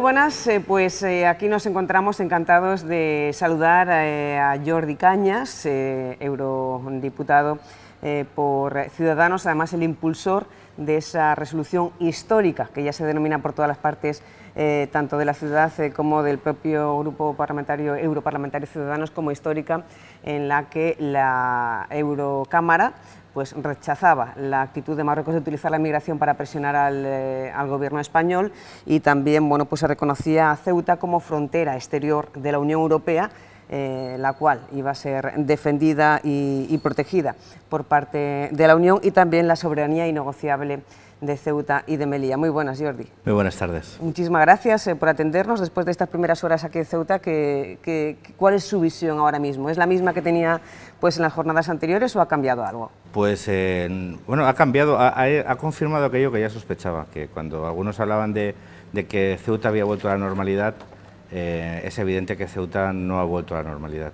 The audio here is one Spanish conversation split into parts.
buenas. Aquí nos encontramos encantados de saludar a Jordi Cañas, eurodiputado por Ciudadanos, además el impulsor de esa resolución histórica que ya se denomina por todas las partes, tanto de la ciudad como del propio grupo parlamentario europarlamentario Ciudadanos, como histórica, en la que la Eurocámara rechazaba la actitud de Marruecos de utilizar la inmigración para presionar al gobierno español, y también se reconocía a Ceuta como frontera exterior de la Unión Europea, la cual iba a ser defendida y protegida por parte de la Unión, y también la soberanía innegociable de Ceuta y de Melilla. Muy buenas, Jordi. Muy buenas tardes. Muchísimas gracias por atendernos después de estas primeras horas aquí en Ceuta. ¿Cuál es su visión ahora mismo? ¿Es la misma que tenía en las jornadas anteriores o ha cambiado algo? Ha cambiado, ha confirmado aquello que ya sospechaba, que cuando algunos hablaban de que Ceuta había vuelto a la normalidad, es evidente que Ceuta no ha vuelto a la normalidad,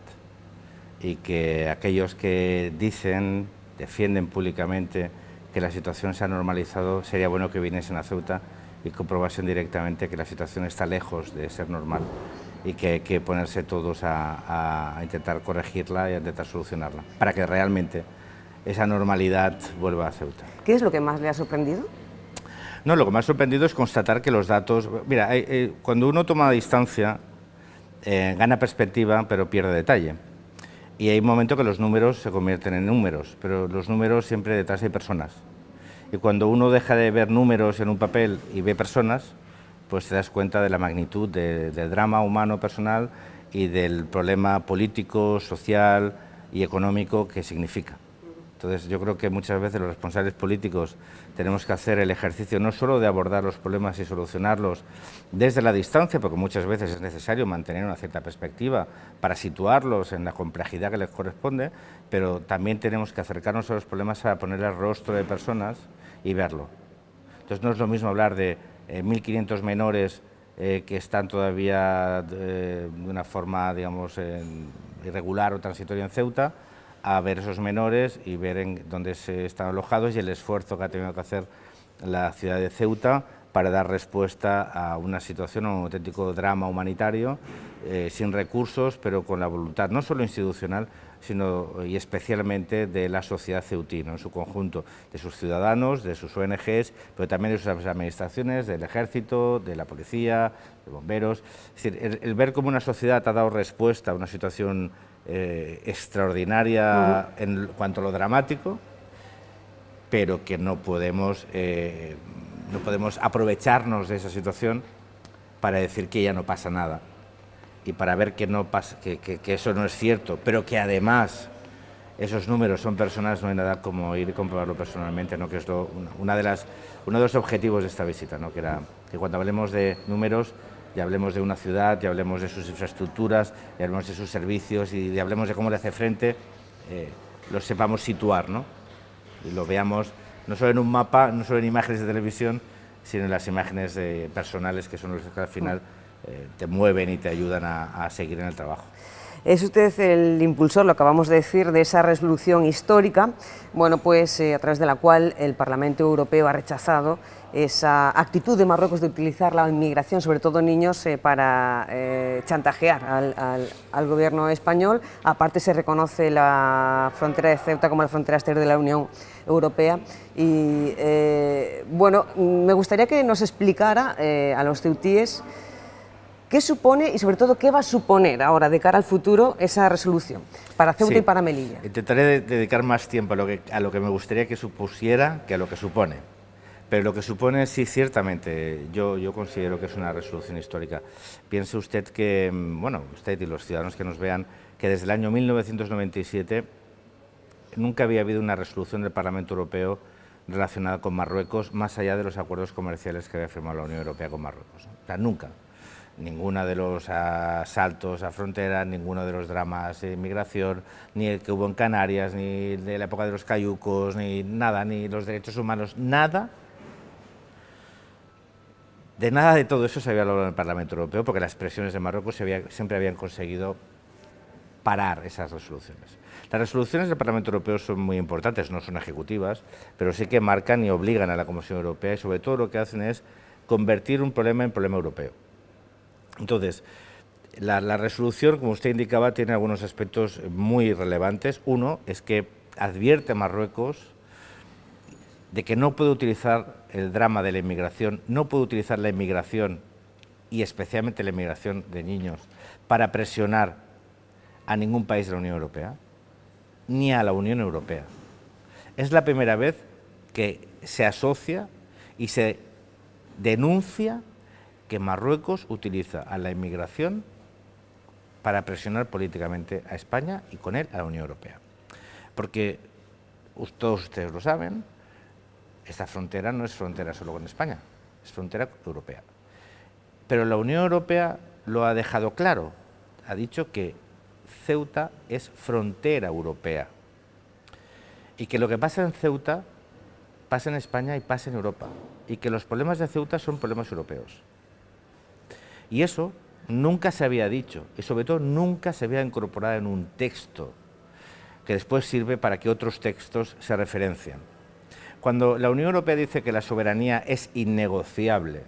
y que aquellos que defienden públicamente que la situación se ha normalizado, sería bueno que viniesen a Ceuta y comprobasen directamente que la situación está lejos de ser normal y que hay que ponerse todos a intentar corregirla y a intentar solucionarla, para que realmente esa normalidad vuelva a Ceuta. ¿Qué es lo que más le ha sorprendido? No, lo que me ha sorprendido es constatar que los datos... Mira, cuando uno toma distancia, gana perspectiva, pero pierde detalle. Y hay un momento que los números se convierten en números, pero los números siempre detrás hay personas. Y cuando uno deja de ver números en un papel y ve personas, pues te das cuenta de la magnitud del drama humano personal y del problema político, social y económico que significa. Entonces yo creo que muchas veces los responsables políticos tenemos que hacer el ejercicio no solo de abordar los problemas y solucionarlos desde la distancia, porque muchas veces es necesario mantener una cierta perspectiva para situarlos en la complejidad que les corresponde, pero también tenemos que acercarnos a los problemas para poner el rostro de personas y verlo. Entonces no es lo mismo hablar de 1.500 menores que están todavía de una forma, digamos, irregular o transitoria en Ceuta, a ver esos menores y ver en dónde se están alojados y el esfuerzo que ha tenido que hacer la ciudad de Ceuta para dar respuesta a una situación, a un auténtico drama humanitario, sin recursos, pero con la voluntad no solo institucional, sino y especialmente de la sociedad ceutina en su conjunto, de sus ciudadanos, de sus ONGs, pero también de sus administraciones, del ejército, de la policía, de bomberos. Es decir, el ver cómo una sociedad ha dado respuesta a una situación extraordinaria en cuanto a lo dramático, pero que no podemos aprovecharnos de esa situación para decir que ya no pasa nada y para ver que no pasa, que eso no es cierto, pero que además esos números son personas. No hay nada como ir y comprobarlo personalmente, ¿no? Que es uno de los objetivos de esta visita, ¿no? Que cuando hablemos de números ya hablemos de una ciudad, ya hablemos de sus infraestructuras, ya hablemos de sus servicios y ya hablemos de cómo le hace frente, lo sepamos situar, ¿no? Y lo veamos no solo en un mapa, no solo en imágenes de televisión, sino en las imágenes personales, que son las que al final te mueven y te ayudan a seguir en el trabajo. Es usted el impulsor, lo acabamos de decir, de esa resolución histórica, a través de la cual el Parlamento Europeo ha rechazado esa actitud de Marruecos de utilizar la inmigración, sobre todo niños, para chantajear al gobierno español. Aparte se reconoce la frontera de Ceuta como la frontera exterior de la Unión Europea. Y me gustaría que nos explicara a los ceutíes ¿qué supone y sobre todo qué va a suponer ahora de cara al futuro esa resolución para Ceuta y para Melilla? Intentaré dedicar más tiempo a lo que me gustaría que supusiera que a lo que supone. Pero lo que supone, sí, ciertamente, yo considero que es una resolución histórica. Piense usted que, usted y los ciudadanos que nos vean, que desde el año 1997 nunca había habido una resolución del Parlamento Europeo relacionada con Marruecos, más allá de los acuerdos comerciales que había firmado la Unión Europea con Marruecos. O sea, nunca. Ninguno de los asaltos a fronteras, ninguno de los dramas de inmigración, ni el que hubo en Canarias, ni de la época de los cayucos, ni nada, ni los derechos humanos, nada. De nada de todo eso se había hablado en el Parlamento Europeo, porque las presiones de Marruecos siempre habían conseguido parar esas resoluciones. Las resoluciones del Parlamento Europeo son muy importantes, no son ejecutivas, pero sí que marcan y obligan a la Comisión Europea, y sobre todo lo que hacen es convertir un problema en problema europeo. Entonces, la resolución, como usted indicaba, tiene algunos aspectos muy relevantes. Uno es que advierte a Marruecos de que no puede utilizar el drama de la inmigración, no puede utilizar la inmigración y especialmente la inmigración de niños para presionar a ningún país de la Unión Europea, ni a la Unión Europea. Es la primera vez que se asocia y se denuncia que Marruecos utiliza a la inmigración para presionar políticamente a España y con él a la Unión Europea. Porque todos ustedes lo saben, esta frontera no es frontera solo con España, es frontera europea. Pero la Unión Europea lo ha dejado claro, ha dicho que Ceuta es frontera europea y que lo que pasa en Ceuta pasa en España y pasa en Europa y que los problemas de Ceuta son problemas europeos. Y eso nunca se había dicho y sobre todo nunca se había incorporado en un texto que después sirve para que otros textos se referencian. Cuando la Unión Europea dice que la soberanía es innegociable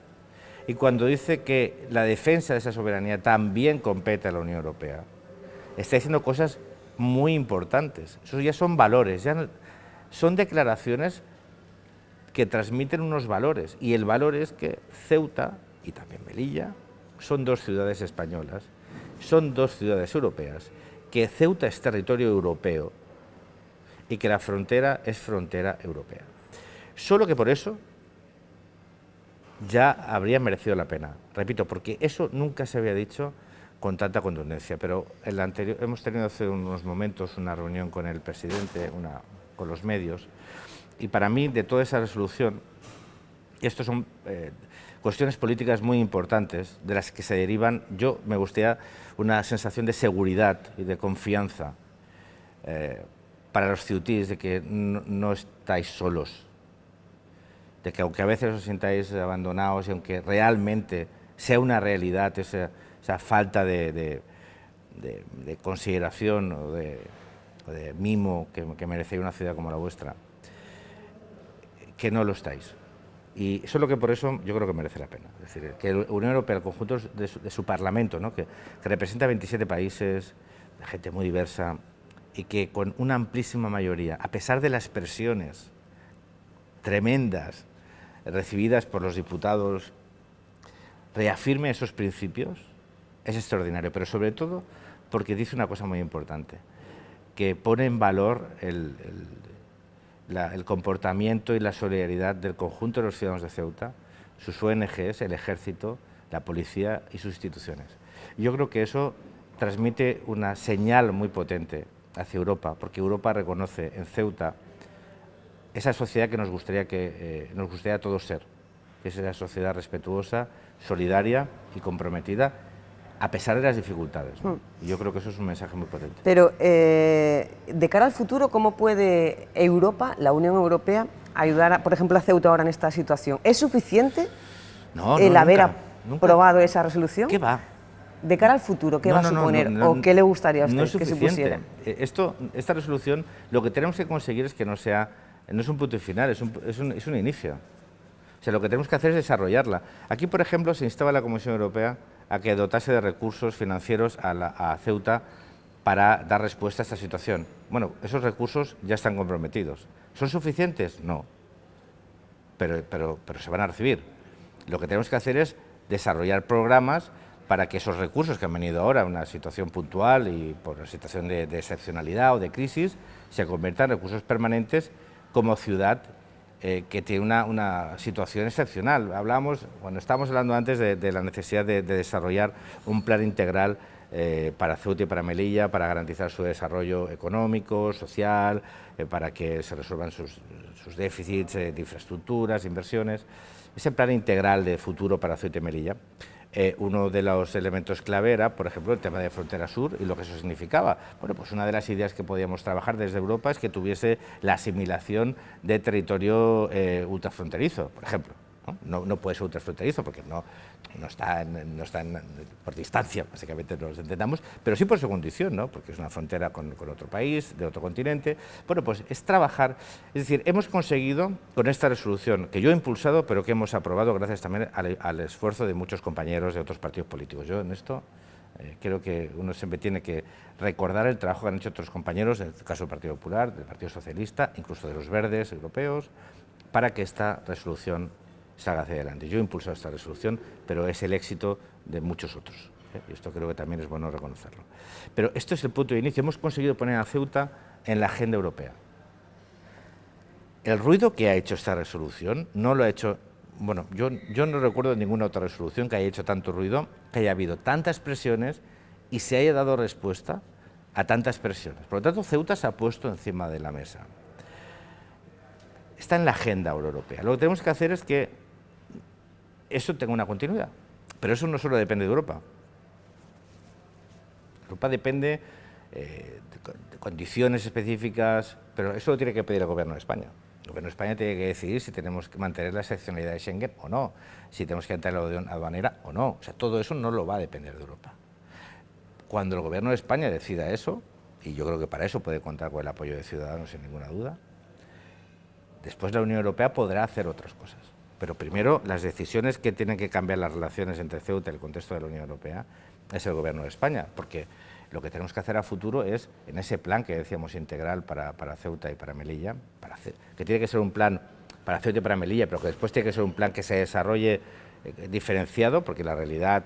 y cuando dice que la defensa de esa soberanía también compete a la Unión Europea, está diciendo cosas muy importantes. Esos ya son valores, ya son declaraciones que transmiten unos valores y el valor es que Ceuta y también Melilla son dos ciudades españolas, son dos ciudades europeas, que Ceuta es territorio europeo y que la frontera es frontera europea. Solo que por eso ya habría merecido la pena, repito, porque eso nunca se había dicho con tanta contundencia, pero hemos tenido hace unos momentos una reunión con el presidente, con los medios, y para mí de toda esa resolución, estos son cuestiones políticas muy importantes de las que se derivan, me gustaría una sensación de seguridad y de confianza para los ceutíes de que no estáis solos, de que aunque a veces os sintáis abandonados y aunque realmente sea una realidad esa falta de consideración o de mimo que merece una ciudad como la vuestra, que no lo estáis. Y solo que por eso yo creo que merece la pena. Es decir, que la Unión Europea, el conjunto de su Parlamento, ¿no? que representa 27 países, de gente muy diversa, y que con una amplísima mayoría, a pesar de las presiones tremendas recibidas por los diputados, reafirme esos principios, es extraordinario, pero sobre todo porque dice una cosa muy importante, que pone en valor el comportamiento y la solidaridad del conjunto de los ciudadanos de Ceuta, sus ONGs, el ejército, la policía y sus instituciones. Yo creo que eso transmite una señal muy potente hacia Europa, porque Europa reconoce en Ceuta esa sociedad que nos gustaría a todos ser, que es esa sociedad respetuosa, solidaria y comprometida, a pesar de las dificultades, ¿no? Y yo creo que eso es un mensaje muy potente. Pero de cara al futuro, ¿cómo puede Europa, la Unión Europea, ayudar, por ejemplo, a Ceuta ahora en esta situación? ¿Es suficiente el haber aprobado esa resolución? ¿Qué va? De cara al futuro, ¿qué va a suponer? ¿O qué le gustaría a usted que se pusiera? Esta resolución, lo que tenemos que conseguir es que no es un punto final, es un inicio. O sea, lo que tenemos que hacer es desarrollarla. Aquí, por ejemplo, se instaba a la Comisión Europea a que dotase de recursos financieros a Ceuta para dar respuesta a esta situación. Bueno, esos recursos ya están comprometidos. ¿Son suficientes? No, pero se van a recibir. Lo que tenemos que hacer es desarrollar programas para que esos recursos que han venido ahora, una situación puntual y por una situación de excepcionalidad o de crisis, se conviertan en recursos permanentes como ciudad que tiene una situación excepcional. Cuando estábamos hablando antes de la necesidad de desarrollar un plan integral para Ceuta y para Melilla, para garantizar su desarrollo económico, social, para que se resuelvan sus déficits de infraestructuras, inversiones. Ese plan integral de futuro para Ceuta y Melilla, uno de los elementos clave era, por ejemplo, el tema de frontera sur y lo que eso significaba. Bueno, pues una de las ideas que podíamos trabajar desde Europa es que tuviese la asimilación de territorio ultrafronterizo, por ejemplo, No puede ser ultrafronterizo porque no está, por distancia, básicamente nos entendamos, pero sí por su condición, ¿no? Porque es una frontera con otro país, de otro continente. Bueno, pues es trabajar, es decir, hemos conseguido con esta resolución que yo he impulsado, pero que hemos aprobado gracias también al esfuerzo de muchos compañeros de otros partidos políticos. Yo en esto creo que uno siempre tiene que recordar el trabajo que han hecho otros compañeros, en el caso del Partido Popular, del Partido Socialista, incluso de los verdes europeos, para que esta resolución salga hacia adelante. Yo he impulsado esta resolución, pero es el éxito de muchos otros, y esto creo que también es bueno reconocerlo. Pero esto es el punto de inicio. Hemos conseguido poner a Ceuta en la agenda europea. El ruido que ha hecho esta resolución no lo ha hecho... Bueno, yo no recuerdo ninguna otra resolución que haya hecho tanto ruido, que haya habido tantas presiones y se haya dado respuesta a tantas presiones. Por lo tanto, Ceuta se ha puesto encima de la mesa. Está en la agenda europea. Lo que tenemos que hacer es que eso tenga una continuidad. Pero eso no solo depende de Europa. Europa depende de condiciones específicas, pero eso lo tiene que pedir el Gobierno de España. El Gobierno de España tiene que decidir si tenemos que mantener la excepcionalidad de Schengen o no, si tenemos que entrar en la aduanera o no. O sea, todo eso no lo va a depender de Europa. Cuando el Gobierno de España decida eso, y yo creo que para eso puede contar con el apoyo de Ciudadanos sin ninguna duda, después la Unión Europea podrá hacer otras cosas. Pero primero, las decisiones que tienen que cambiar las relaciones entre Ceuta y el contexto de la Unión Europea es el Gobierno de España, porque lo que tenemos que hacer a futuro es, en ese plan que decíamos integral para Ceuta y para Melilla, que tiene que ser un plan para Ceuta y para Melilla, pero que después tiene que ser un plan que se desarrolle diferenciado, porque la realidad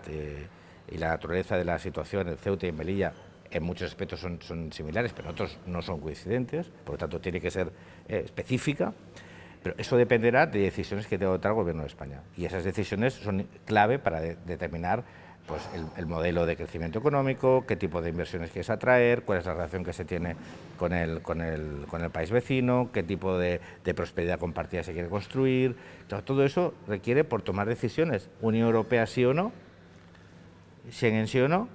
y la naturaleza de la situación en Ceuta y en Melilla en muchos aspectos son similares, pero en otros no son coincidentes, por lo tanto tiene que ser específica, pero eso dependerá de decisiones que tenga que tomar el Gobierno de España, y esas decisiones son clave para determinar pues, el modelo de crecimiento económico, qué tipo de inversiones quieres atraer, cuál es la relación que se tiene con el país vecino, qué tipo de prosperidad compartida se quiere construir. Todo eso requiere por tomar decisiones, Unión Europea sí o no, Schengen sí o no,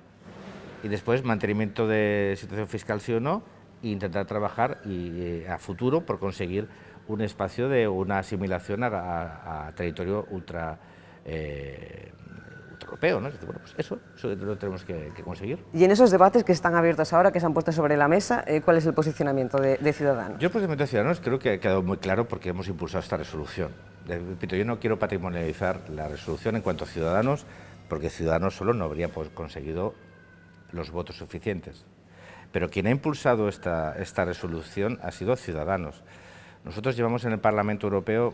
y después mantenimiento de situación fiscal sí o no, e intentar trabajar a futuro por conseguir un espacio de una asimilación a territorio ultra europeo, ¿no? Es decir, bueno, pues eso lo tenemos que conseguir. Y en esos debates que están abiertos ahora, que se han puesto sobre la mesa, ¿cuál es el posicionamiento de Ciudadanos? Yo el posicionamiento de Ciudadanos creo que ha quedado muy claro porque hemos impulsado esta resolución. Repito, yo no quiero patrimonializar la resolución en cuanto a Ciudadanos, porque Ciudadanos solo no habría conseguido los votos suficientes. Pero quien ha impulsado esta resolución ha sido Ciudadanos. Nosotros llevamos en el Parlamento Europeo,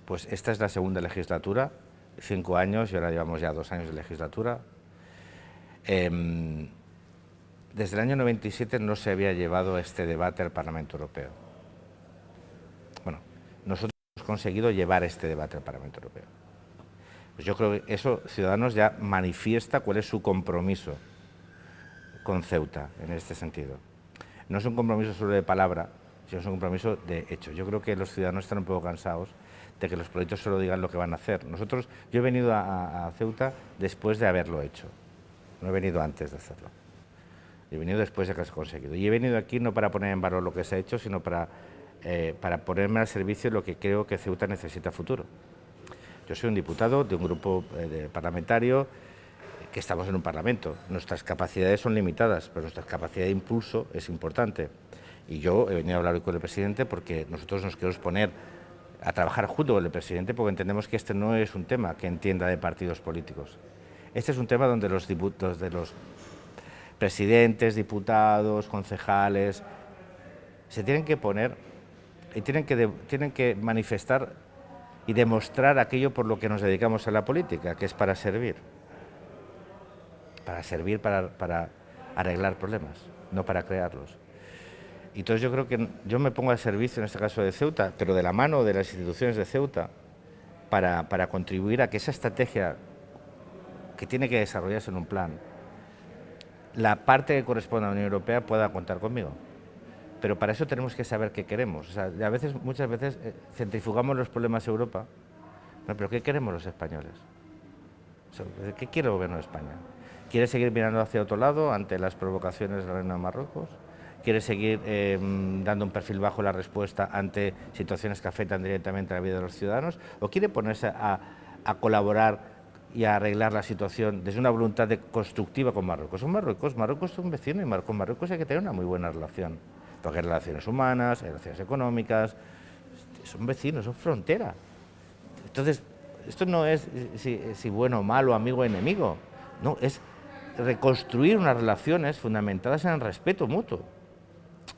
pues esta es la segunda legislatura, 5 años y ahora llevamos ya 2 años de legislatura. Desde el año 97 no se había llevado este debate al Parlamento Europeo. Bueno, nosotros hemos conseguido llevar este debate al Parlamento Europeo. Pues yo creo que eso Ciudadanos ya manifiesta cuál es su compromiso con Ceuta en este sentido. No es un compromiso solo de palabra, sino es un compromiso de hecho. Yo creo que los ciudadanos están un poco cansados de que los proyectos solo digan lo que van a hacer. Yo he venido a Ceuta después de haberlo hecho, no he venido antes de hacerlo. He venido después de que se ha conseguido. Y he venido aquí no para poner en valor lo que se ha hecho, sino para ponerme al servicio de lo que creo que Ceuta necesita a futuro. Yo soy un diputado de un grupo parlamentario que estamos en un parlamento. Nuestras capacidades son limitadas, pero nuestra capacidad de impulso es importante. Y yo he venido a hablar hoy con el presidente porque nosotros nos queremos poner a trabajar junto con el presidente porque entendemos que este no es un tema que entienda de partidos políticos. Este es un tema donde los presidentes, diputados, concejales, se tienen que poner y tienen que manifestar y demostrar aquello por lo que nos dedicamos a la política, que es para servir. Para arreglar problemas, no para crearlos. Y entonces yo creo que yo me pongo al servicio, en este caso de Ceuta, pero de la mano de las instituciones de Ceuta, para contribuir a que esa estrategia que tiene que desarrollarse en un plan, la parte que corresponde a la Unión Europea pueda contar conmigo. Pero para eso tenemos que saber qué queremos. O sea, muchas veces centrifugamos los problemas de Europa, pero ¿qué queremos los españoles? O sea, ¿qué quiere el Gobierno de España? ¿Quiere seguir mirando hacia otro lado ante las provocaciones de la Reina de Marruecos? quiere seguir dando un perfil bajo la respuesta ante situaciones que afectan directamente a la vida de los ciudadanos, o quiere ponerse a colaborar y a arreglar la situación desde una voluntad constructiva con Marruecos. Marruecos es un vecino y con Marruecos hay que tener una muy buena relación, porque hay relaciones humanas, hay relaciones económicas, son vecinos, son frontera. Entonces, esto no es si bueno o malo, amigo o enemigo, no, es reconstruir unas relaciones fundamentadas en el respeto mutuo.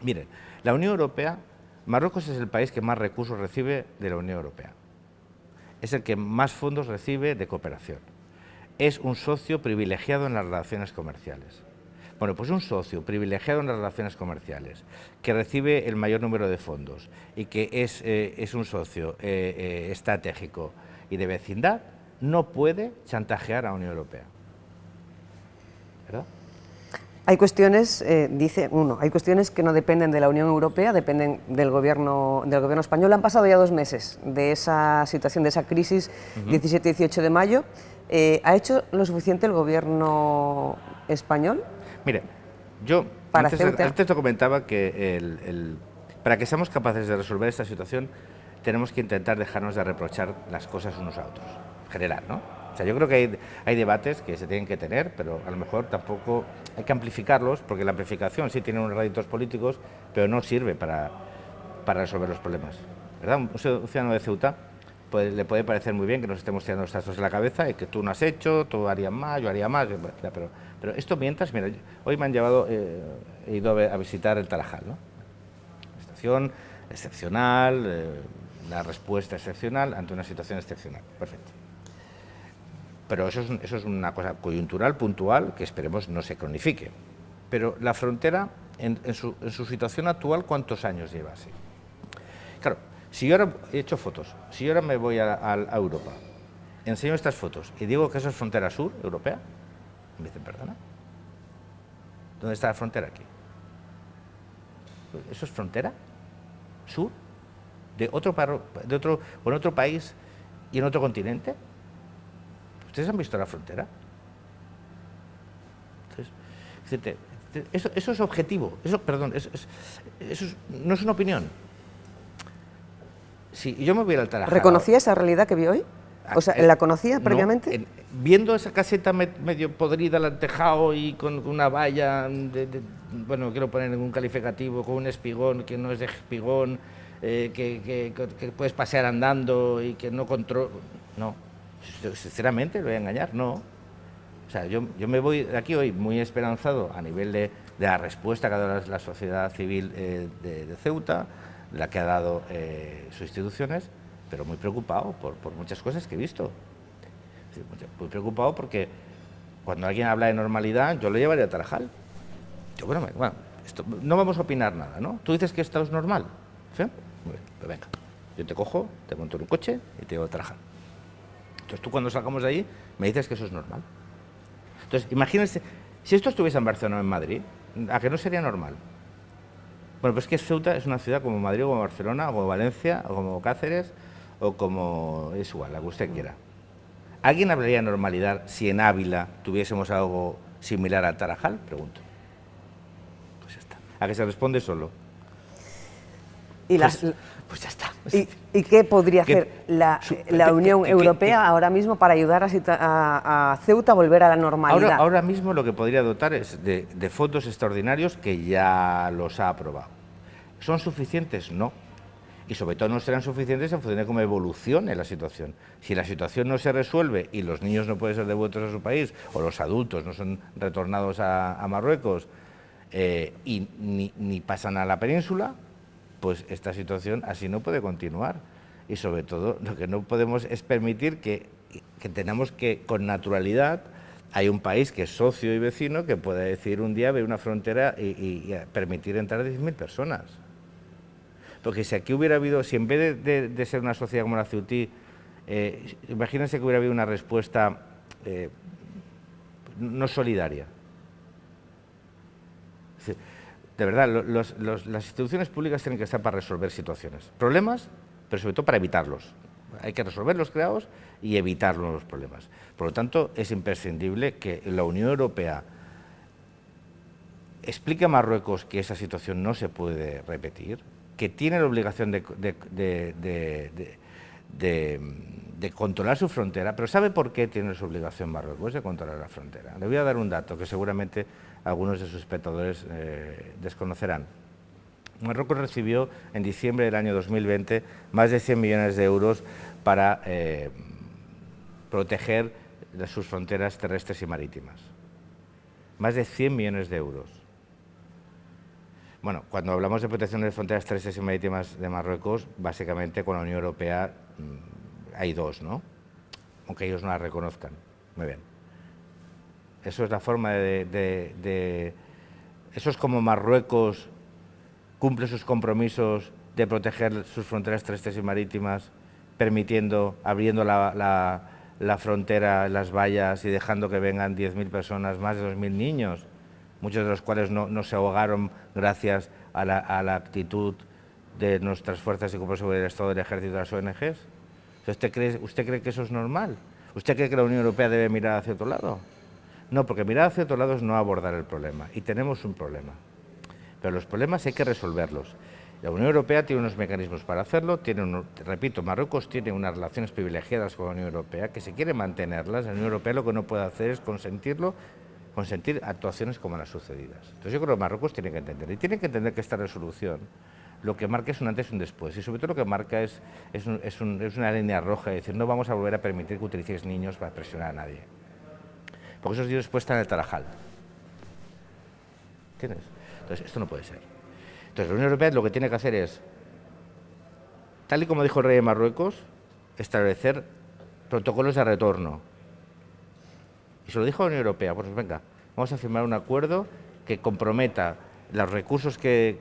Miren, la Unión Europea, Marruecos es el país que más recursos recibe de la Unión Europea. Es el que más fondos recibe de cooperación. Es un socio privilegiado en las relaciones comerciales. Bueno, pues un socio privilegiado en las relaciones comerciales, que recibe el mayor número de fondos y que es un socio estratégico y de vecindad, no puede chantajear a la Unión Europea. ¿Verdad? Hay cuestiones, hay cuestiones que no dependen de la Unión Europea, dependen del gobierno español. Han pasado ya 2 meses de esa situación, de esa crisis, 17-18 de mayo. ¿Ha hecho lo suficiente el gobierno español? Mire, yo antes te comentaba que para que seamos capaces de resolver esta situación tenemos que intentar dejarnos de reprochar las cosas unos a otros, en general, ¿no? O sea, yo creo que hay debates que se tienen que tener, pero a lo mejor tampoco hay que amplificarlos, porque la amplificación sí tiene unos réditos políticos, pero no sirve para resolver los problemas, ¿verdad? Un ciudadano de Ceuta le puede parecer muy bien que nos estemos tirando los trastos en la cabeza y que tú no has hecho, tú harías más, yo haría más, pero esto mientras, mira, hoy me han llevado, he ido a visitar el Tarajal, ¿no? Estación excepcional, una respuesta excepcional ante una situación excepcional, perfecto. Pero eso es una cosa coyuntural, puntual, que esperemos no se cronifique. Pero la frontera, en su situación actual, ¿cuántos años lleva así? Claro, si yo ahora he hecho fotos, si yo ahora me voy a Europa, enseño estas fotos y digo que eso es frontera sur europea, me dicen, perdona, ¿dónde está la frontera aquí? ¿Eso es frontera sur de otro país y en otro continente? ¿Ustedes han visto la frontera? Entonces, eso es objetivo, eso no es una opinión. Si yo me voy al Tarajal... ¿Reconocía esa realidad que vio hoy? O sea, ¿la conocía previamente? No, viendo esa caseta medio podrida, al tejado y con una valla, bueno, no quiero poner ningún calificativo, con un espigón que no es de espigón, que puedes pasear andando y que no controla... No. Sinceramente, ¿le voy a engañar? No. O sea, yo me voy de aquí hoy muy esperanzado a nivel de la respuesta que ha dado la sociedad civil de Ceuta, de la que ha dado sus instituciones, pero muy preocupado por muchas cosas que he visto. Muy preocupado porque cuando alguien habla de normalidad, yo lo llevaría a Tarajal. Bueno, no vamos a opinar nada, ¿no? Tú dices que esto es normal, ¿sí? Muy bien, pues venga, yo te cojo, te monto en un coche y te llevo a Tarajal. Entonces tú cuando salgamos de ahí me dices que eso es normal. Entonces imagínense, si esto estuviese en Barcelona o en Madrid, ¿a qué no sería normal? Bueno, pues que Ceuta es una ciudad como Madrid o como Barcelona o como Valencia o como Cáceres o como es igual, la que usted quiera. ¿Alguien hablaría de normalidad si en Ávila tuviésemos algo similar al Tarajal? Pregunto. Pues ya está. ¿A que se responde solo? Y pues ya está. ¿Y qué podría hacer la Unión Europea ahora mismo para ayudar a Ceuta a volver a la normalidad? Ahora mismo lo que podría dotar es de fondos extraordinarios que ya los ha aprobado. ¿Son suficientes? No. Y sobre todo no serán suficientes en función de cómo evolucione la situación. Si la situación no se resuelve y los niños no pueden ser devueltos a su país, o los adultos no son retornados a Marruecos y ni pasan a la península, pues esta situación así no puede continuar. Y sobre todo lo que no podemos es permitir que tenemos que, con naturalidad, hay un país que es socio y vecino que pueda decir un día ver una frontera y permitir entrar a 10.000 personas. Porque si aquí hubiera habido, si en vez de ser una sociedad como la ceutí, imagínense que hubiera habido una respuesta no solidaria. Es decir, de verdad, las instituciones públicas tienen que estar para resolver situaciones, problemas, pero sobre todo para evitarlos. Hay que resolver los creados y evitar los problemas. Por lo tanto, es imprescindible que la Unión Europea explique a Marruecos que esa situación no se puede repetir, que tiene la obligación de controlar su frontera, pero ¿sabe por qué tiene su obligación Marruecos de controlar la frontera? Le voy a dar un dato que seguramente algunos de sus espectadores desconocerán. Marruecos recibió en diciembre del año 2020 más de 100 millones de euros para proteger sus fronteras terrestres y marítimas. Más de 100 millones de euros. Bueno, cuando hablamos de protección de fronteras terrestres y marítimas de Marruecos, básicamente con la Unión Europea hay dos, ¿no? Aunque ellos no la reconozcan. Muy bien. Eso es la forma eso es como Marruecos cumple sus compromisos de proteger sus fronteras terrestres y marítimas, abriendo la frontera, las vallas y dejando que vengan 10.000 personas, más de 2.000 niños, muchos de los cuales no se ahogaron gracias a la actitud de nuestras fuerzas y cuerpos de seguridad del Estado, del Ejército y de las ONGs. ¿Usted cree que eso es normal? ¿Usted cree que la Unión Europea debe mirar hacia otro lado? No, porque mirar hacia otro lado es no abordar el problema, y tenemos un problema. Pero los problemas hay que resolverlos. La Unión Europea tiene unos mecanismos para hacerlo, repito, Marruecos tiene unas relaciones privilegiadas con la Unión Europea, que si quiere mantenerlas, la Unión Europea lo que no puede hacer es consentir actuaciones como las sucedidas. Entonces yo creo que Marruecos tiene que entender, y tiene que entender que esta resolución lo que marca es un antes y un después, y sobre todo lo que marca es una línea roja, es decir, no vamos a volver a permitir que utilicéis niños para presionar a nadie. Porque esos niños después están en el Tarajal. ¿Entiendes? Entonces, esto no puede ser. Entonces, la Unión Europea lo que tiene que hacer es, tal y como dijo el rey de Marruecos, establecer protocolos de retorno. Y se lo dijo a la Unión Europea, pues venga, vamos a firmar un acuerdo que comprometa los recursos que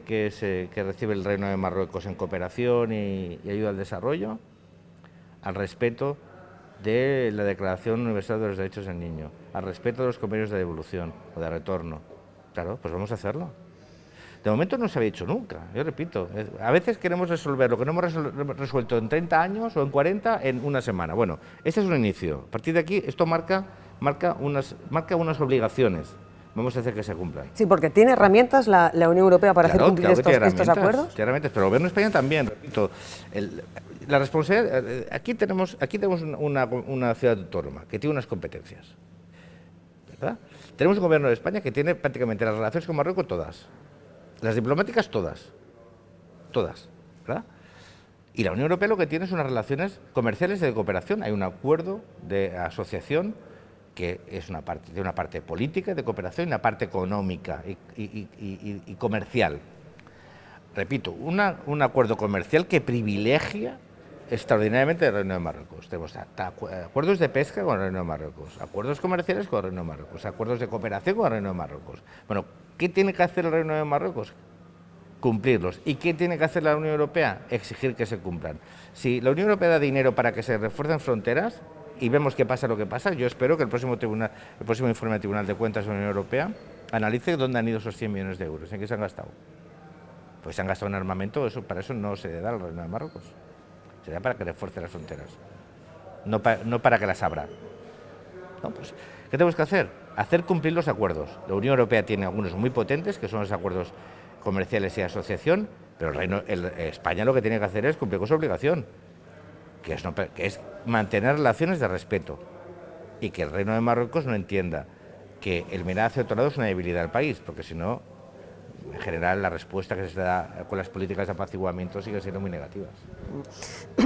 recibe el Reino de Marruecos en cooperación y ayuda al desarrollo, al respeto de la Declaración Universal de los Derechos del Niño, al respeto de los convenios de devolución o de retorno. Claro, pues vamos a hacerlo. De momento no se había hecho nunca, yo repito. A veces queremos resolver lo que no hemos resuelto en 30 años o en 40 en una semana. Bueno, este es un inicio. A partir de aquí, esto marca unas obligaciones. Vamos a hacer que se cumplan. Sí, porque tiene herramientas la Unión Europea para hacer cumplir estos acuerdos. Tiene herramientas, pero el Gobierno de España también, repito. La responsabilidad, aquí tenemos una ciudad autónoma que tiene unas competencias, ¿verdad? Tenemos un Gobierno de España que tiene prácticamente las relaciones con Marruecos todas, las diplomáticas todas, ¿verdad? Y la Unión Europea lo que tiene son unas relaciones comerciales y de cooperación. Hay un acuerdo de asociación que es una parte política de cooperación y una parte económica y comercial. Repito, un acuerdo comercial que privilegia extraordinariamente el Reino de Marruecos. Tenemos acuerdos de pesca con el Reino de Marruecos, acuerdos comerciales con el Reino de Marruecos, acuerdos de cooperación con el Reino de Marruecos. Bueno, ¿qué tiene que hacer el Reino de Marruecos? Cumplirlos. ¿Y qué tiene que hacer la Unión Europea? Exigir que se cumplan. Si la Unión Europea da dinero para que se refuercen fronteras y vemos que pasa lo que pasa, yo espero que el próximo informe del Tribunal de Cuentas de la Unión Europea analice dónde han ido esos 100 millones de euros, en qué se han gastado. Pues se han gastado en armamento, para eso no se da al Reino de Marruecos. Se da para que refuerce las fronteras, no para que las abra. No, pues, ¿qué tenemos que hacer? Hacer cumplir los acuerdos. La Unión Europea tiene algunos muy potentes, que son los acuerdos comerciales y de asociación, pero España lo que tiene que hacer es cumplir con su obligación, que es mantener relaciones de respeto, y que el Reino de Marruecos no entienda que el mirar hacia otro lado es una debilidad del país, porque si no, en general la respuesta que se da con las políticas de apaciguamiento sigue siendo muy negativas.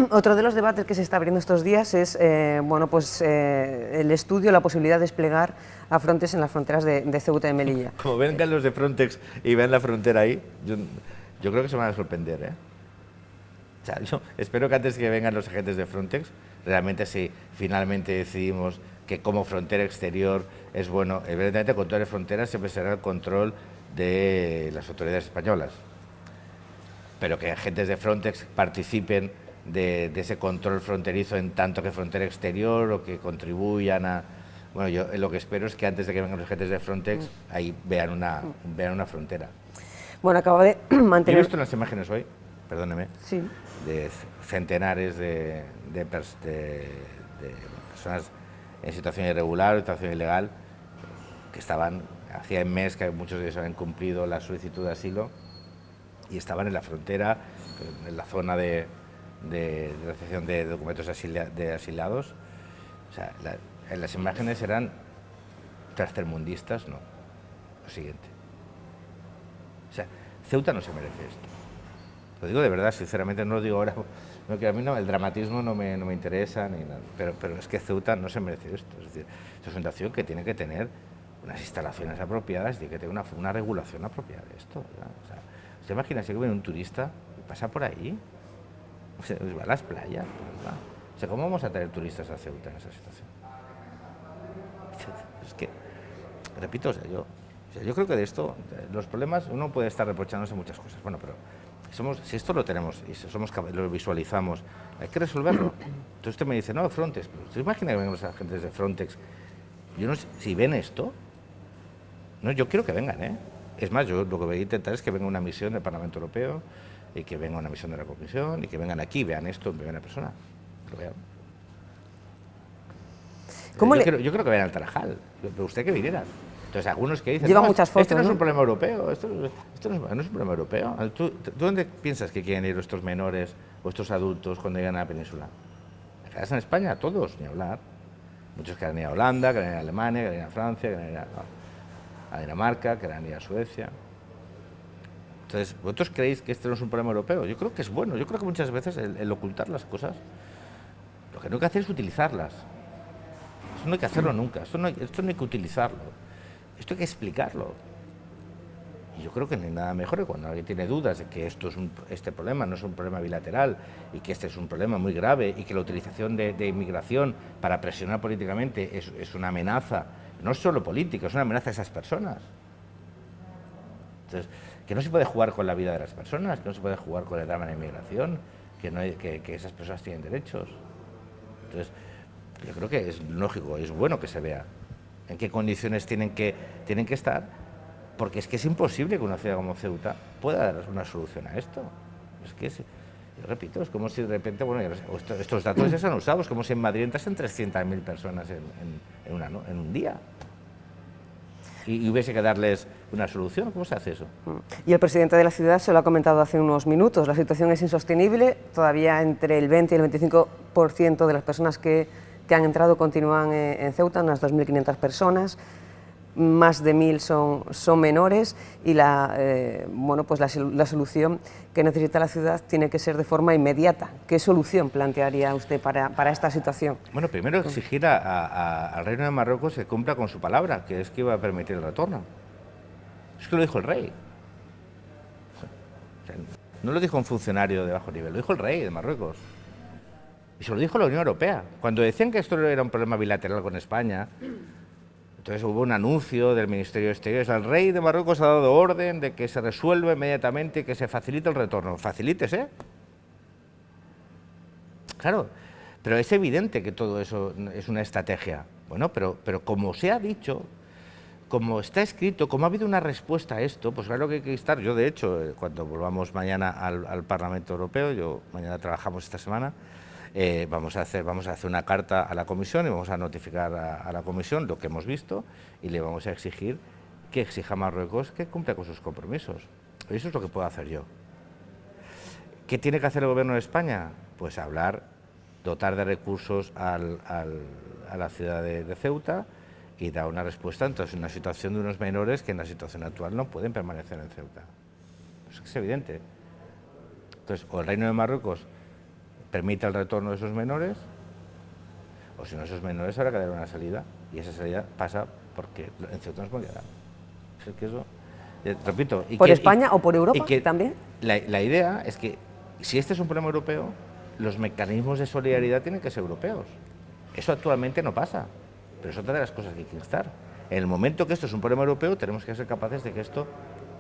Otro de los debates que se está abriendo estos días es el estudio, la posibilidad de desplegar a Frontex en las fronteras de Ceuta y Melilla. Como vengan los de Frontex y vean la frontera ahí, yo creo que se van a sorprender, ¿eh? O sea, yo espero que antes que vengan los agentes de Frontex, realmente si finalmente decidimos que como frontera exterior es bueno, evidentemente control de fronteras siempre será el control de las autoridades españolas, pero que agentes de Frontex participen de ese control fronterizo en tanto que frontera exterior o que contribuyan a... Bueno, yo lo que espero es que antes de que vengan los agentes de Frontex, ahí vean una frontera. Bueno, acabo de mantener... He visto unas imágenes hoy, perdóneme, sí, de centenares de personas en situación irregular o situación ilegal que estaban hacía un mes que muchos de ellos habían cumplido la solicitud de asilo y estaban en la frontera, en la zona de recepción de documentos de asilados. O sea, las imágenes eran tercermundistas, no. Lo siguiente. O sea, Ceuta no se merece esto. Lo digo de verdad, sinceramente, no lo digo ahora, no, que a mí no, el dramatismo no me interesa, ni nada, pero es que Ceuta no se merece esto. Es decir, es una fundación que tiene que tener unas instalaciones apropiadas, tiene que tener una regulación apropiada de esto. ¿verdad? O sea, ¿usted imagina si viene un turista y pasa por ahí? O sea, va a las playas, ¿verdad? O sea, ¿cómo vamos a traer turistas a Ceuta en esa situación? Es que, repito, o sea, yo creo que de esto, los problemas, uno puede estar reprochándose muchas cosas, bueno, pero si esto lo tenemos y lo visualizamos, hay que resolverlo. Entonces usted me dice, no, Frontex, pero ¿usted imagina que vengan los agentes de Frontex? Yo no sé, si ven esto, no, yo quiero que vengan, ¿eh? Es más, yo lo que voy a intentar es que venga una misión del Parlamento Europeo y que venga una misión de la Comisión y que vengan aquí, vean esto en primera persona, lo vean. Yo creo que vean al Tarajal, pero usted que viniera. Entonces, algunos que dicen, lleva muchas fotos, este no es un problema europeo, esto no es un problema europeo. ¿Tú dónde piensas que quieren ir estos menores o estos adultos cuando llegan a la península? ¿Quedarse en España? Todos, ni hablar. Muchos quieren ir a Holanda, quieren ir a Alemania, quieren ir a Francia, quieren ir a Dinamarca, quieren ir a Suecia. Entonces, ¿vosotros creéis que este no es un problema europeo? Yo creo que es bueno. Yo creo que muchas veces el ocultar las cosas, lo que no hay que hacer es utilizarlas. Eso no hay que hacerlo nunca. Esto no hay que utilizarlo. Esto hay que explicarlo. Y yo creo que no hay nada mejor que cuando alguien tiene dudas de que este problema no es un problema bilateral y que este es un problema muy grave y que la utilización de inmigración para presionar políticamente es una amenaza, no solo política, es una amenaza a esas personas. Entonces, que no se puede jugar con la vida de las personas, que no se puede jugar con el drama de la inmigración, que esas personas tienen derechos. Entonces, yo creo que es lógico, es bueno que se vea en qué condiciones tienen que estar, porque es que es imposible que una ciudad como Ceuta pueda dar una solución a esto. Es que, yo repito, es como si de repente, bueno, estos datos ya se han usado, es como si en Madrid entrasen 300.000 personas en un día. Y hubiese que darles una solución. ¿Cómo se hace eso? Y el presidente de la ciudad se lo ha comentado hace unos minutos, la situación es insostenible, todavía entre el 20 y el 25% de las personas que han entrado continúan en Ceuta, unas 2.500 personas, más de 1.000 son menores y pues la solución que necesita la ciudad tiene que ser de forma inmediata. ¿Qué solución plantearía usted para esta situación? Bueno, primero exigir al Reino de Marruecos que cumpla con su palabra, que es que iba a permitir el retorno. Es que lo dijo el rey. O sea, no lo dijo un funcionario de bajo nivel, lo dijo el rey de Marruecos. Y se lo dijo la Unión Europea. Cuando decían que esto era un problema bilateral con España, entonces hubo un anuncio del Ministerio de Exteriores. El rey de Marruecos ha dado orden de que se resuelva inmediatamente y que se facilite el retorno. Facilítese. Claro, pero es evidente que todo eso es una estrategia. Bueno, pero como se ha dicho, como está escrito, como ha habido una respuesta a esto, pues claro que hay que estar. Yo, de hecho, cuando volvamos mañana al Parlamento Europeo, mañana trabajamos esta semana, vamos a hacer una carta a la Comisión y vamos a notificar a la Comisión lo que hemos visto y le vamos a exigir que exija a Marruecos que cumpla con sus compromisos. Eso es lo que puedo hacer yo. ¿Qué tiene que hacer el Gobierno de España? Pues dotar de recursos a la ciudad de Ceuta y dar una respuesta entonces en una situación de unos menores que en la situación actual no pueden permanecer en Ceuta. Eso es evidente. Entonces, o el Reino de Marruecos permite el retorno de esos menores, o si no, esos menores habrá que dar una salida, y esa salida pasa porque en Ceuta nos podría dar. Es que eso, repito... ¿Por España o por Europa también? La idea es que, si este es un problema europeo, los mecanismos de solidaridad tienen que ser europeos. Eso actualmente no pasa, pero es otra de las cosas que hay que instar. En el momento que esto es un problema europeo, tenemos que ser capaces de que esto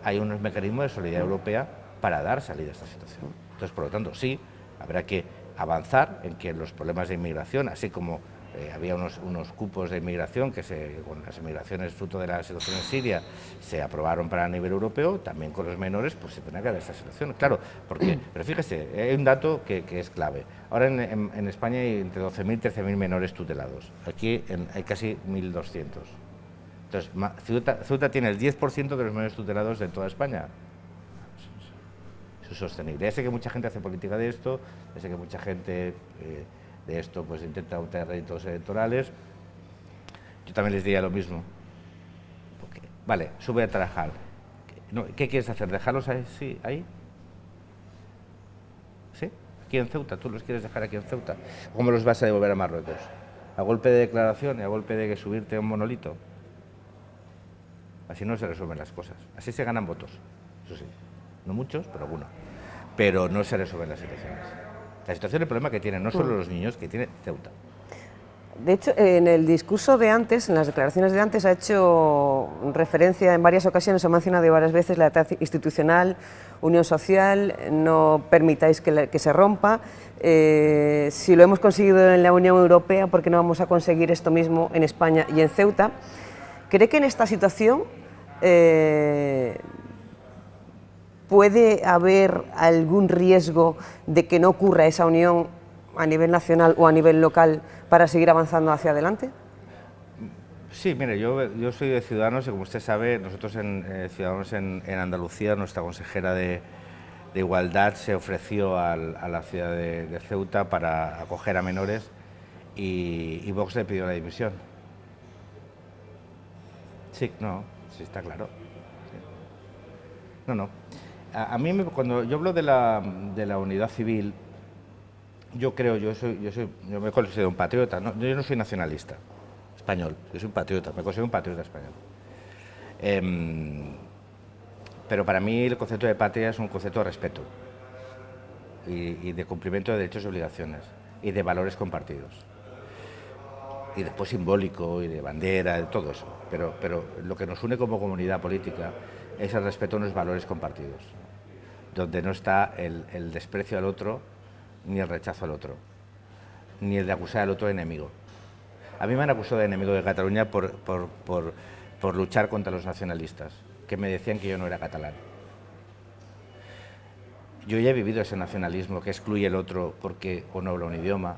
haya unos mecanismos de solidaridad europea para dar salida a esta situación. Entonces, por lo tanto, sí, habrá que avanzar en que los problemas de inmigración, así como había unos cupos de inmigración que con las inmigraciones fruto de la situación en Siria se aprobaron para el nivel europeo, también con los menores pues se tendrá que dar esta situación. Claro, pero fíjese, hay un dato que es clave. Ahora en España hay entre 12.000 y 13.000 menores tutelados. Aquí hay casi 1.200. Entonces, Ceuta tiene el 10% de los menores tutelados de toda España. Eso es sostenible. Ya sé que mucha gente hace política de esto, ya sé que mucha gente de esto pues intenta obtener réditos electorales. Yo también les diría lo mismo. Porque, vale, sube a trabajar. ¿Qué quieres hacer? ¿Dejarlos ahí? ¿Ahí? ¿Sí? Aquí en Ceuta. ¿Tú los quieres dejar aquí en Ceuta? ¿Cómo los vas a devolver a Marruecos? ¿A golpe de declaración y a golpe de que subirte a un monolito? Así no se resuelven las cosas. Así se ganan votos. Eso sí. No muchos, pero algunos. Pero no se resuelven las situaciones. La situación, el problema que tienen no solo los niños, que tiene Ceuta. De hecho, en el discurso de antes, en las declaraciones de antes, ha hecho referencia en varias ocasiones, ha mencionado varias veces la lealtad institucional, unión social, no permitáis que se rompa. Si lo hemos conseguido en la Unión Europea, ¿por qué no vamos a conseguir esto mismo en España y en Ceuta? ¿Cree que en esta situación puede haber algún riesgo de que no ocurra esa unión a nivel nacional o a nivel local para seguir avanzando hacia adelante? Sí, mire, yo soy de Ciudadanos y como usted sabe, nosotros en Ciudadanos en Andalucía, nuestra consejera de Igualdad se ofreció a la ciudad de Ceuta para acoger a menores y Vox le pidió la dimisión. Sí, no, sí está claro. Sí. No. A mí, cuando yo hablo de la unidad civil, yo me considero un patriota, ¿no? Yo no soy nacionalista español, yo soy un patriota, me considero un patriota español. Pero para mí el concepto de patria es un concepto de respeto y de cumplimiento de derechos y obligaciones y de valores compartidos. Y después simbólico y de bandera, de todo eso. Pero lo que nos une como comunidad política es el respeto a unos valores compartidos, donde no está el desprecio al otro, ni el rechazo al otro, ni el de acusar al otro de enemigo. A mí me han acusado de enemigo de Cataluña por luchar contra los nacionalistas, que me decían que yo no era catalán. Yo ya he vivido ese nacionalismo que excluye al otro porque o no habla un idioma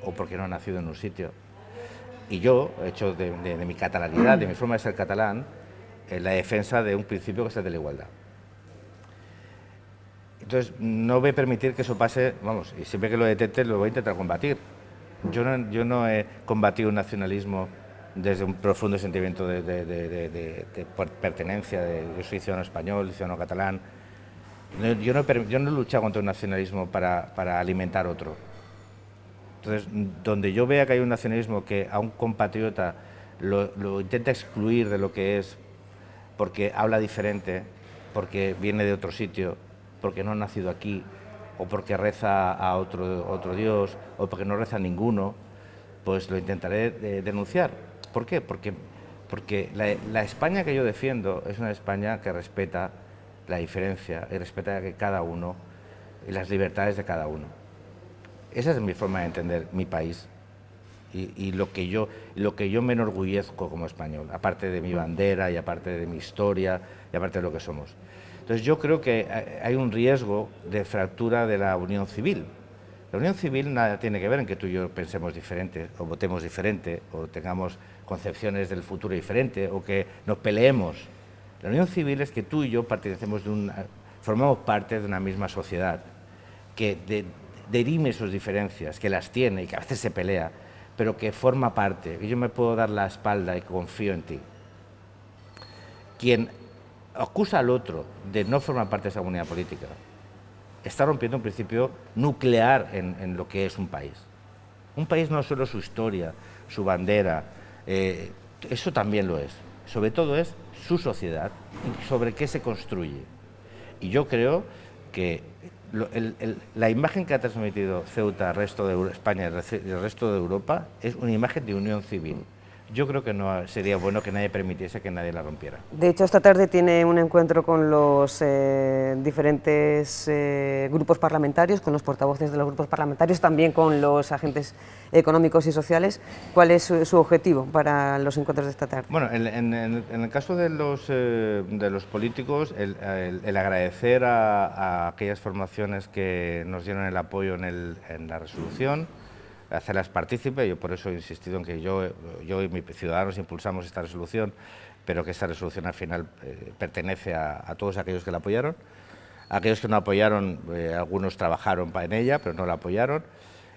o porque no ha nacido en un sitio. Y yo he hecho de mi catalanidad, de mi forma de ser catalán, la defensa de un principio que es el de la igualdad. Entonces, no voy a permitir que eso pase, vamos, y siempre que lo detecte lo voy a intentar combatir. Yo no he combatido un nacionalismo desde un profundo sentimiento de pertenencia, yo soy ciudadano español, ciudadano catalán. Yo no he luchado contra un nacionalismo para alimentar otro. Entonces, donde yo vea que hay un nacionalismo que a un compatriota lo intenta excluir de lo que es, porque habla diferente, porque viene de otro sitio, porque no ha nacido aquí, o porque reza a otro Dios, o porque no reza a ninguno, pues lo intentaré denunciar. ¿Por qué? Porque la España que yo defiendo es una España que respeta la diferencia y respeta que cada uno y las libertades de cada uno. Esa es mi forma de entender mi país y lo que yo me enorgullezco como español, aparte de mi bandera y aparte de mi historia y aparte de lo que somos. Entonces yo creo que hay un riesgo de fractura de la unión civil. La unión civil nada tiene que ver en que tú y yo pensemos diferente, o votemos diferente, o tengamos concepciones del futuro diferente, o que nos peleemos. La unión civil es que tú y yo formamos parte de una misma sociedad, que dirime sus diferencias, que las tiene y que a veces se pelea, pero que forma parte, que yo me puedo dar la espalda y confío en ti. Quien acusa al otro de no formar parte de esa comunidad política está rompiendo un principio nuclear en lo que es un país. Un país no es solo su historia, su bandera, eso también lo es. Sobre todo es su sociedad y sobre qué se construye. Y yo creo que la imagen que ha transmitido Ceuta al resto de España y al resto de Europa es una imagen de unión civil. Yo creo que no sería bueno que nadie permitiese que nadie la rompiera. De hecho, esta tarde tiene un encuentro con los diferentes grupos parlamentarios, con los portavoces de los grupos parlamentarios, también con los agentes económicos y sociales. ¿Cuál es su objetivo para los encuentros de esta tarde? Bueno, en el caso de los políticos, el agradecer a aquellas formaciones que nos dieron el apoyo en la resolución, hacerlas partícipe. Yo por eso he insistido en que yo y mis ciudadanos impulsamos esta resolución, pero que esta resolución al final pertenece a todos aquellos que la apoyaron. Aquellos que no apoyaron, algunos trabajaron en ella, pero no la apoyaron.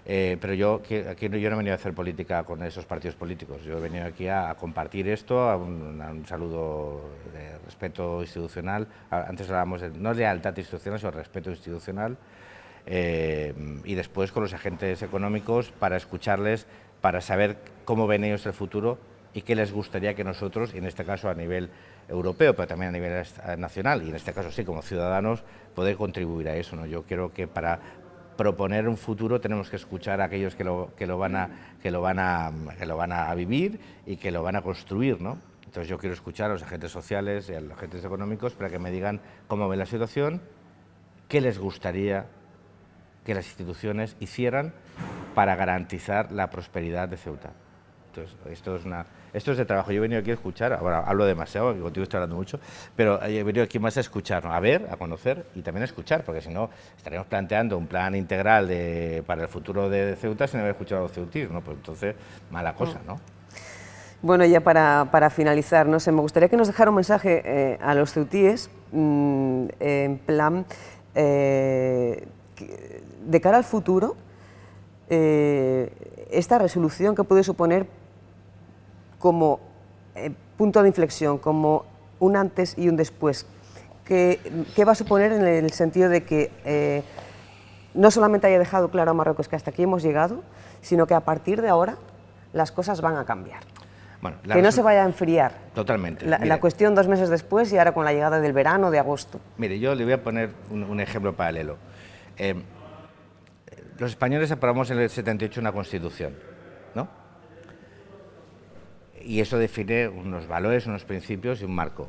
Pero yo no he venido a hacer política con esos partidos políticos. Yo he venido aquí a compartir esto, a un saludo de respeto institucional. Antes hablábamos no de lealtad institucional, sino de respeto institucional. Y después con los agentes económicos para escucharles, para saber cómo ven ellos el futuro y qué les gustaría que nosotros, y en este caso a nivel europeo, pero también a nivel nacional, y en este caso sí, como ciudadanos, poder contribuir a eso, ¿no? Yo creo que para proponer un futuro tenemos que escuchar a aquellos que lo van a vivir y que lo van a construir, ¿no? Entonces yo quiero escuchar a los agentes sociales y a los agentes económicos para que me digan cómo ven la situación, qué les gustaría que las instituciones hicieran para garantizar la prosperidad de Ceuta. Entonces, esto es de trabajo. Yo he venido aquí a escuchar, ahora hablo demasiado, porque contigo estoy hablando mucho, pero he venido aquí más a escuchar, ¿no? A ver, a conocer y también a escuchar, porque si no estaríamos planteando un plan integral para el futuro de Ceuta sin haber escuchado a los ceutíes, ¿no? Pues entonces, mala cosa, ¿no? Bueno, ya para finalizar, no sé, me gustaría que nos dejara un mensaje a los ceutíes, en plan, de cara al futuro, esta resolución que puede suponer como punto de inflexión, como un antes y un después, ¿qué va a suponer en el sentido de que no solamente haya dejado claro a Marruecos que hasta aquí hemos llegado, sino que a partir de ahora las cosas van a cambiar? Bueno, que no se vaya a enfriar. Totalmente. La cuestión 2 meses después y ahora con la llegada del verano, de agosto. Mire, yo le voy a poner un ejemplo paralelo. Los españoles aprobamos en el 78 una constitución, ¿no? Y eso define unos valores, unos principios y un marco.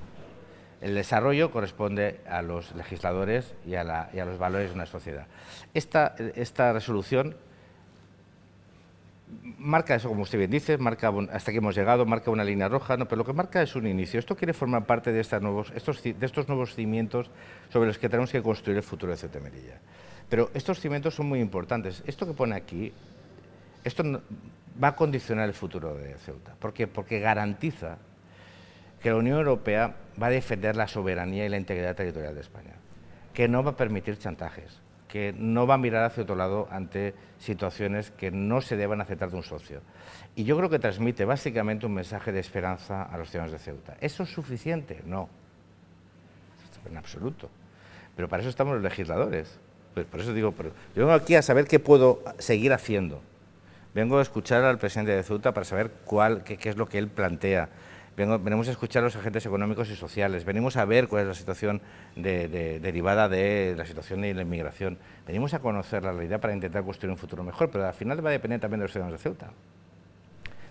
El desarrollo corresponde a los legisladores y a los valores de una sociedad. Esta resolución marca eso, como usted bien dice, marca hasta aquí hemos llegado, marca una línea roja, no, pero lo que marca es un inicio. Esto quiere formar parte de estos nuevos cimientos sobre los que tenemos que construir el futuro de Ceuta y Melilla. Pero estos cimientos son muy importantes. Esto que pone aquí, esto va a condicionar el futuro de Ceuta. ¿Por qué? Porque garantiza que la Unión Europea va a defender la soberanía y la integridad territorial de España, que no va a permitir chantajes, que no va a mirar hacia otro lado ante situaciones que no se deban aceptar de un socio. Y yo creo que transmite básicamente un mensaje de esperanza a los ciudadanos de Ceuta. ¿Eso es suficiente? No, en absoluto. Pero para eso estamos los legisladores. Pues por eso digo, yo vengo aquí a saber qué puedo seguir haciendo. Vengo a escuchar al presidente de Ceuta para saber qué es lo que él plantea. Venimos a escuchar a los agentes económicos y sociales, venimos a ver cuál es la situación derivada de la situación de la inmigración. Venimos a conocer la realidad para intentar construir un futuro mejor, pero al final va a depender también de los ciudadanos de Ceuta.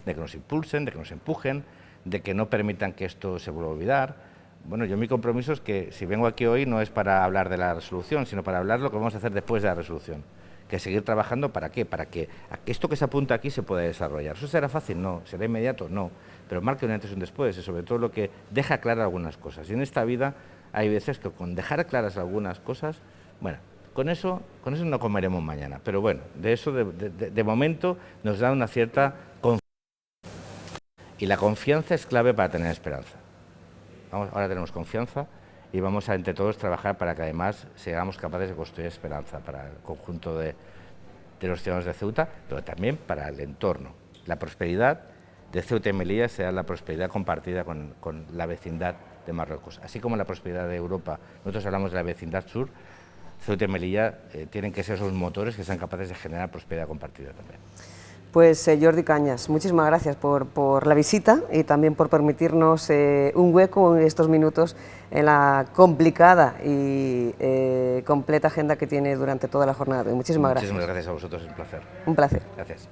De que nos impulsen, de que nos empujen, de que no permitan que esto se vuelva a olvidar. Bueno, mi compromiso es que si vengo aquí hoy no es para hablar de la resolución, sino para hablar de lo que vamos a hacer después de la resolución. Que seguir trabajando, ¿para qué? Para que esto que se apunta aquí se pueda desarrollar. ¿Eso será fácil? No. ¿Será inmediato? No. Pero marca un antes y un después, y sobre todo lo que deja claras algunas cosas. Y en esta vida hay veces que con dejar claras algunas cosas, bueno, con eso no comeremos mañana. Pero bueno, de eso de momento nos da una cierta confianza. Y la confianza es clave para tener esperanza. Ahora tenemos confianza y vamos a entre todos trabajar para que además seamos capaces de construir esperanza para el conjunto de los ciudadanos de Ceuta, pero también para el entorno. La prosperidad de Ceuta y Melilla sea la prosperidad compartida con la vecindad de Marruecos. Así como la prosperidad de Europa, nosotros hablamos de la vecindad sur, Ceuta y Melilla tienen que ser esos motores que sean capaces de generar prosperidad compartida también. Pues Jordi Cañas, muchísimas gracias por la visita y también por permitirnos un hueco en estos minutos en la complicada y completa agenda que tiene durante toda la jornada. Muchísimas gracias. Muchísimas gracias a vosotros, es un placer. Un placer. Gracias.